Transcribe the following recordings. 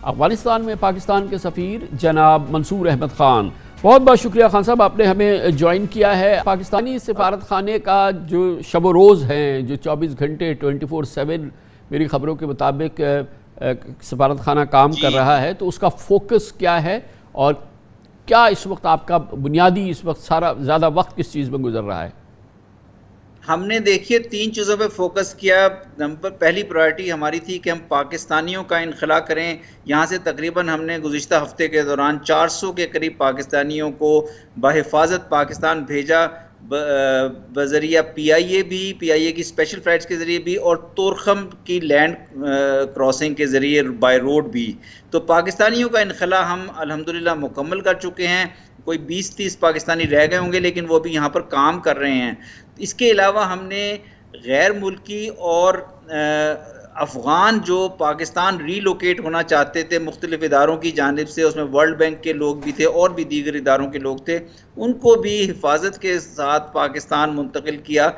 افغانستان میں پاکستان کے سفیر جناب منصور احمد خان، بہت بہت شکریہ خان صاحب، آپ نے ہمیں جوائن کیا ہے۔ پاکستانی سفارت خانے کا جو شب و روز ہیں، جو 24 گھنٹے 24/7 میری خبروں کے مطابق سفارت خانہ کام کر رہا ہے، تو اس کا فوکس کیا ہے اور کیا اس وقت آپ کا بنیادی اس وقت سارا زیادہ وقت کس چیز میں گزر رہا ہے؟ ہم نے دیکھیے 3 چیزوں پہ فوکس کیا۔ پہلی پرائرٹی ہماری تھی کہ ہم پاکستانیوں کا انخلا کریں۔ یہاں سے تقریباً ہم نے گزشتہ ہفتے کے دوران 400 کے قریب پاکستانیوں کو بحفاظت پاکستان بھیجا، بذریعہ پی آئی اے کی اسپیشل فلائٹس کے ذریعے بھی، اور تورخم کی لینڈ کراسنگ کے ذریعے بائی روڈ بھی۔ تو پاکستانیوں کا انخلا ہم الحمدللہ مکمل کر چکے ہیں۔ کوئی 20-30 پاکستانی رہ گئے ہوں گے، لیکن وہ بھی یہاں پر کام کر رہے ہیں۔ اس کے علاوہ ہم نے غیر ملکی اور افغان جو پاکستان ری لوکیٹ ہونا چاہتے تھے مختلف اداروں کی جانب سے، اس میں ورلڈ بینک کے لوگ بھی تھے اور بھی دیگر اداروں کے لوگ تھے، ان کو بھی حفاظت کے ساتھ پاکستان منتقل کیا۔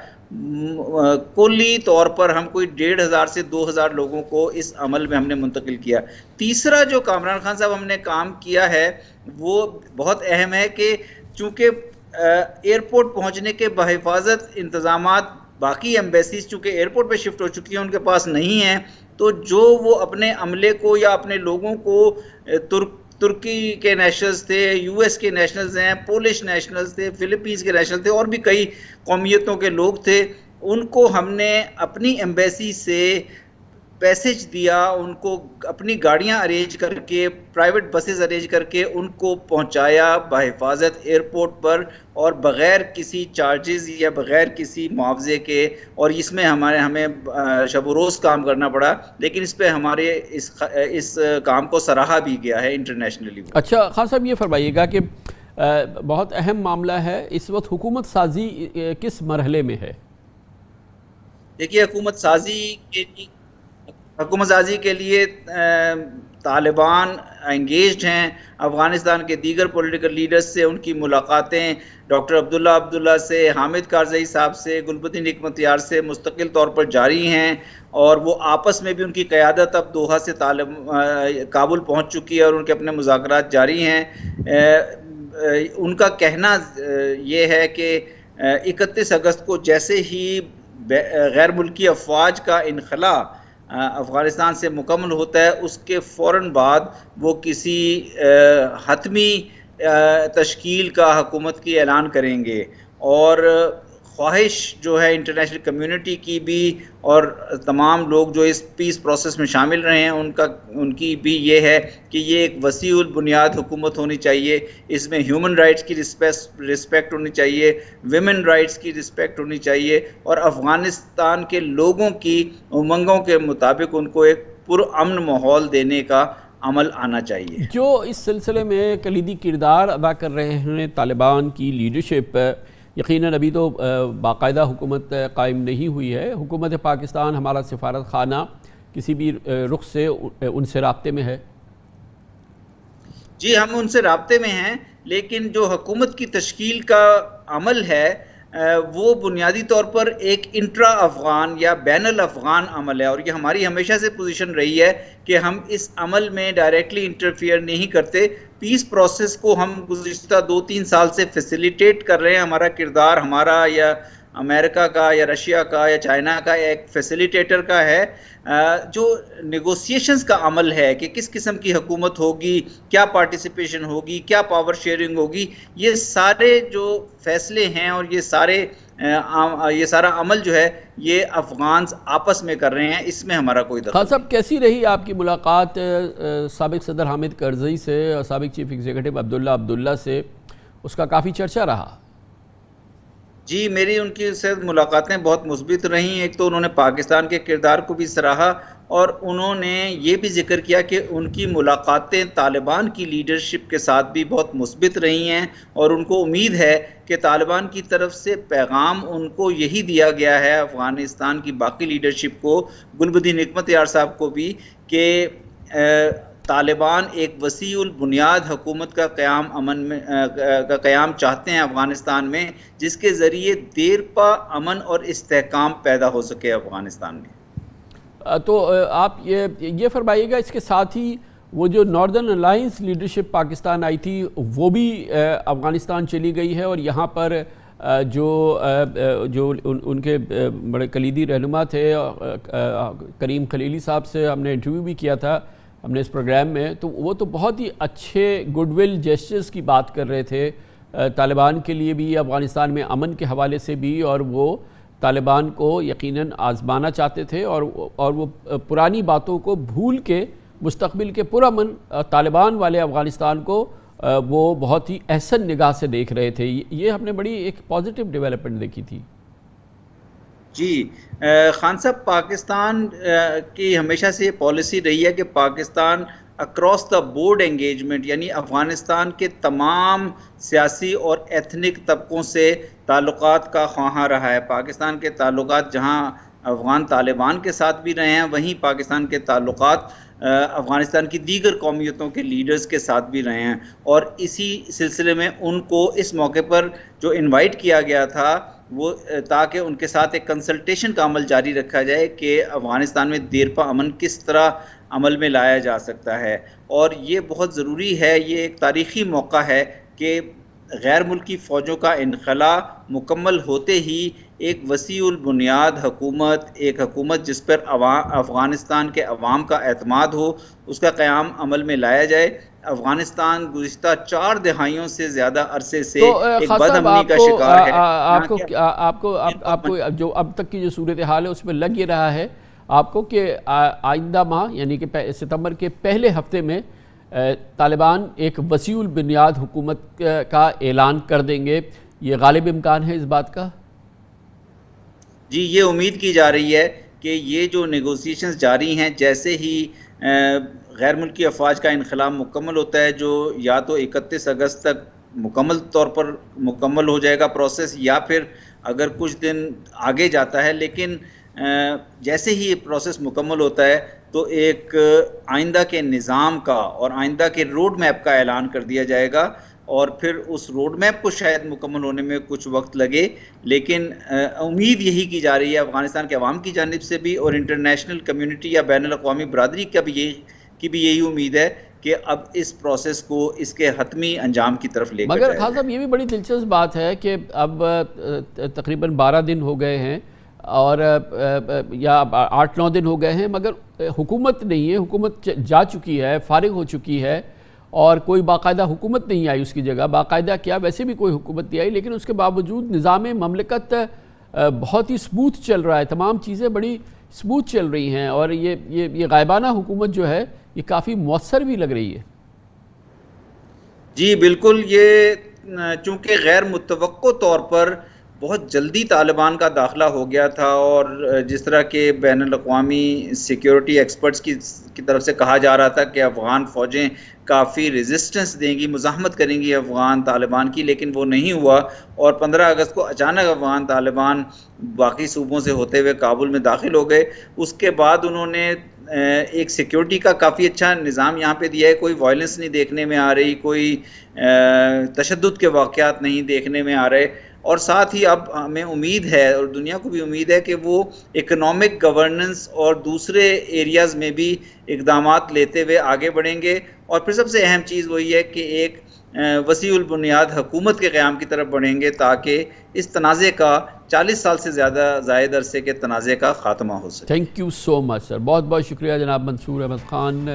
کلی طور پر ہم کوئی 1500 سے 2000 لوگوں کو اس عمل میں ہم نے منتقل کیا۔ تیسرا جو کامران خان صاحب ہم نے کام کیا ہے وہ بہت اہم ہے کہ چونکہ ایئرپورٹ پہنچنے کے بحفاظت انتظامات باقی ایمبیسیز چونکہ ایئرپورٹ پہ شفٹ ہو چکی ہیں ان کے پاس نہیں ہیں، تو جو وہ اپنے عملے کو یا اپنے لوگوں کو ترکی کے نیشنلز تھے، یو ایس کے نیشنلز ہیں، پولش نیشنلز تھے، فلپینز کے نیشنلز تھے، اور بھی کئی قومیتوں کے لوگ تھے، ان کو ہم نے اپنی ایمبیسی سے پیسج دیا، ان کو اپنی گاڑیاں ارینج کر کے، پرائیویٹ بسز ارینج کر کے ان کو پہنچایا بحفاظت ایئرپورٹ پر، اور بغیر کسی چارجز یا بغیر کسی معاوضے کے۔ اور اس میں ہمیں شب و روز کام کرنا پڑا، لیکن اس پہ ہمارے اس کام کو سراہا بھی گیا ہے انٹرنیشنلی۔ اچھا خان صاحب، یہ فرمائیے گا کہ بہت اہم معاملہ ہے اس وقت، حکومت سازی کس مرحلے میں ہے؟ دیکھیے حکومت سازی کے لیے طالبان انگیجڈ ہیں۔ افغانستان کے دیگر پولیٹیکل لیڈرز سے ان کی ملاقاتیں ڈاکٹر عبداللہ سے، حامد کارزئی صاحب سے، گلبدین حکمتیار سے مستقل طور پر جاری ہیں، اور وہ آپس میں بھی ان کی قیادت اب دوحہ سے کابل پہنچ چکی ہے اور ان کے اپنے مذاکرات جاری ہیں۔ ان کا کہنا یہ ہے کہ 31 اگست کو جیسے ہی غیر ملکی افواج کا انخلا افغانستان سے مکمل ہوتا ہے، اس کے فوراً بعد وہ کسی حتمی تشکیل کا حکومت کی اعلان کریں گے۔ اور خواہش جو ہے انٹرنیشنل کمیونٹی کی بھی اور تمام لوگ جو اس پیس پروسیس میں شامل رہے ہیں ان کی بھی یہ ہے کہ یہ ایک وسیع البنیاد حکومت ہونی چاہیے، اس میں ہیومن رائٹس کی رسپیکٹ ہونی چاہیے، ویمن رائٹس کی رسپیکٹ ہونی چاہیے، اور افغانستان کے لوگوں کی امنگوں کے مطابق ان کو ایک پرامن ماحول دینے کا عمل آنا چاہیے۔ جو اس سلسلے میں کلیدی کردار ادا کر رہے ہیں طالبان کی لیڈرشپ، یقیناً ابھی تو باقاعدہ حکومت قائم نہیں ہوئی ہے، حکومت پاکستان، ہمارا سفارت خانہ کسی بھی رخ سے ان سے رابطے میں ہے؟ جی ہم ان سے رابطے میں ہیں، لیکن جو حکومت کی تشکیل کا عمل ہے وہ بنیادی طور پر ایک انٹرا افغان یا بین الافغان عمل ہے، اور یہ ہماری ہمیشہ سے پوزیشن رہی ہے کہ ہم اس عمل میں ڈائریکٹلی انٹرفیئر نہیں کرتے۔ پیس پروسیس کو ہم گزشتہ 2-3 سال سے فیسیلیٹیٹ کر رہے ہیں۔ ہمارا کردار ہمارا یا امریکہ کا یا رشیا کا یا چائنا کا ایک فیسیلیٹیٹر کا ہے۔ جو نیگوسیشنز کا عمل ہے کہ کس قسم کی حکومت ہوگی، کیا پارٹیسپیشن ہوگی، کیا پاور شیئرنگ ہوگی، یہ سارے جو فیصلے ہیں اور یہ سارا عمل جو ہے یہ افغانز آپس میں کر رہے ہیں، اس میں ہمارا کوئی دخل نہیں۔ خان صاحب، کیسی رہی آپ کی ملاقات سابق صدر حامد کرزئی سے اور سابق چیف ایگزیکٹو عبداللہ سے؟ اس کا کافی چرچا رہا۔ جی میری ان کی سے ملاقاتیں بہت مثبت رہیں۔ ایک تو انہوں نے پاکستان کے کردار کو بھی سراہا، اور انہوں نے یہ بھی ذکر کیا کہ ان کی ملاقاتیں طالبان کی لیڈرشپ کے ساتھ بھی بہت مثبت رہی ہیں، اور ان کو امید ہے کہ طالبان کی طرف سے پیغام ان کو یہی دیا گیا ہے، افغانستان کی باقی لیڈرشپ کو، گلبدین حکمتیار صاحب کو بھی، کہ طالبان ایک وسیع البنیاد حکومت کا قیام چاہتے ہیں افغانستان میں، جس کے ذریعے دیرپا امن اور استحکام پیدا ہو سکے افغانستان میں۔ تو آپ یہ فرمائیے گا، اس کے ساتھ ہی وہ جو ناردرن الائنس لیڈرشپ پاکستان آئی تھی وہ بھی افغانستان چلی گئی ہے، اور یہاں پر جو ان کے بڑے کلیدی رہنما تھے کریم خلیلی صاحب سے ہم نے انٹرویو بھی کیا تھا ہم نے اس پروگرام میں، تو وہ تو بہت ہی اچھے گڈ ول جیسچرز کی بات کر رہے تھے طالبان کے لیے بھی، افغانستان میں امن کے حوالے سے بھی، اور وہ طالبان کو یقیناً آزمانا چاہتے تھے، اور وہ پرانی باتوں کو بھول کے مستقبل کے پرامن طالبان والے افغانستان کو وہ بہت ہی احسن نگاہ سے دیکھ رہے تھے۔ یہ ہم نے بڑی ایک پازیٹیو ڈیولپمنٹ دیکھی تھی۔ جی خان صاحب، پاکستان کی ہمیشہ سے یہ پالیسی رہی ہے کہ Pakistan across the board engagement, یعنی افغانستان کے تمام سیاسی اور ایتھنک طبقوں سے تعلقات کا خواہاں رہا ہے۔ پاکستان کے تعلقات جہاں افغان طالبان کے ساتھ بھی رہے ہیں، وہیں پاکستان کے تعلقات افغانستان کی دیگر قومیتوں کے لیڈرز کے ساتھ بھی رہے ہیں، اور اسی سلسلے میں ان کو اس موقع پر جو انوائٹ کیا گیا تھا وہ تاکہ ان کے ساتھ ایک کنسلٹیشن کا عمل جاری رکھا جائے کہ افغانستان میں دیرپا امن کس طرح عمل میں لایا جا سکتا ہے، اور یہ بہت ضروری ہے۔ یہ ایک تاریخی موقع ہے کہ غیر ملکی فوجوں کا انخلاء مکمل ہوتے ہی ایک وسیع البنیاد حکومت، ایک حکومت جس پر افغانستان کے عوام کا اعتماد ہو، اس کا قیام عمل میں لایا جائے۔ افغانستان گزشتہ 4 دہائیوں سے زیادہ عرصے سے ایک بد امنی کا شکار ہے۔ آپ کو جو اب تک کی جو صورتحال ہے اس میں لگ یہ رہا ہے آپ کو کہ آئندہ ماہ یعنی کہ ستمبر کے پہلے ہفتے میں طالبان ایک وسیع البنیاد حکومت کا اعلان کر دیں گے، یہ غالب امکان ہے اس بات کا؟ جی یہ امید کی جا رہی ہے کہ یہ جو نیگوسیشنز جاری ہیں، جیسے ہی غیر ملکی افواج کا انخلاء مکمل ہوتا ہے، جو یا تو 31 اگست تک مکمل طور پر مکمل ہو جائے گا پروسیس، یا پھر اگر کچھ دن آگے جاتا ہے، لیکن جیسے ہی یہ پروسیس مکمل ہوتا ہے تو ایک آئندہ کے نظام کا اور آئندہ کے روڈ میپ کا اعلان کر دیا جائے گا، اور پھر اس روڈ میپ کو شاید مکمل ہونے میں کچھ وقت لگے، لیکن امید یہی کی جا رہی ہے افغانستان کے عوام کی جانب سے بھی، اور انٹرنیشنل کمیونٹی یا بین الاقوامی برادری کی بھی یہی امید ہے کہ اب اس پروسیس کو اس کے حتمی انجام کی طرف لے کر جائے۔ مگر خان صاحب یہ بھی بڑی دلچسپ بات ہے کہ اب تقریباً 12 دن ہو گئے ہیں، اور یا 8-9 دن ہو گئے ہیں، مگر حکومت نہیں ہے، حکومت جا چکی ہے، فارغ ہو چکی ہے، اور کوئی باقاعدہ حکومت نہیں آئی اس کی جگہ۔ باقاعدہ کیا، ویسے بھی کوئی حکومت نہیں آئی، لیکن اس کے باوجود نظام مملکت بہت ہی سموتھ چل رہا ہے، تمام چیزیں بڑی سموتھ چل رہی ہیں، اور یہ غائبانہ حکومت جو ہے یہ کافی مؤثر بھی لگ رہی ہے۔ جی بالکل، یہ چونکہ غیر متوقع طور پر بہت جلدی طالبان کا داخلہ ہو گیا تھا، اور جس طرح کے بین الاقوامی سیکیورٹی ایکسپرٹس کی طرف سے کہا جا رہا تھا کہ افغان فوجیں کافی ریزسٹنس دیں گی، مزاحمت کریں گی افغان طالبان کی، لیکن وہ نہیں ہوا، اور 15 اگست کو اچانک افغان طالبان باقی صوبوں سے ہوتے ہوئے کابل میں داخل ہو گئے۔ اس کے بعد انہوں نے ایک سیکیورٹی کا کافی اچھا نظام یہاں پہ دیا ہے، کوئی وائلنس نہیں دیکھنے میں آ رہی، کوئی تشدد کے واقعات نہیں دیکھنے میں آ رہے، اور ساتھ ہی اب ہمیں امید ہے اور دنیا کو بھی امید ہے کہ وہ اکنامک گورننس اور دوسرے ایریاز میں بھی اقدامات لیتے ہوئے آگے بڑھیں گے، اور پھر سب سے اہم چیز وہی ہے کہ ایک وسیع البنیاد حکومت کے قیام کی طرف بڑھیں گے تاکہ اس تنازع کا 40 سال سے زیادہ زائد عرصے کے تنازع کا خاتمہ ہو سکے۔ تھینک یو سو مچ سر، بہت بہت شکریہ جناب منصور احمد خان۔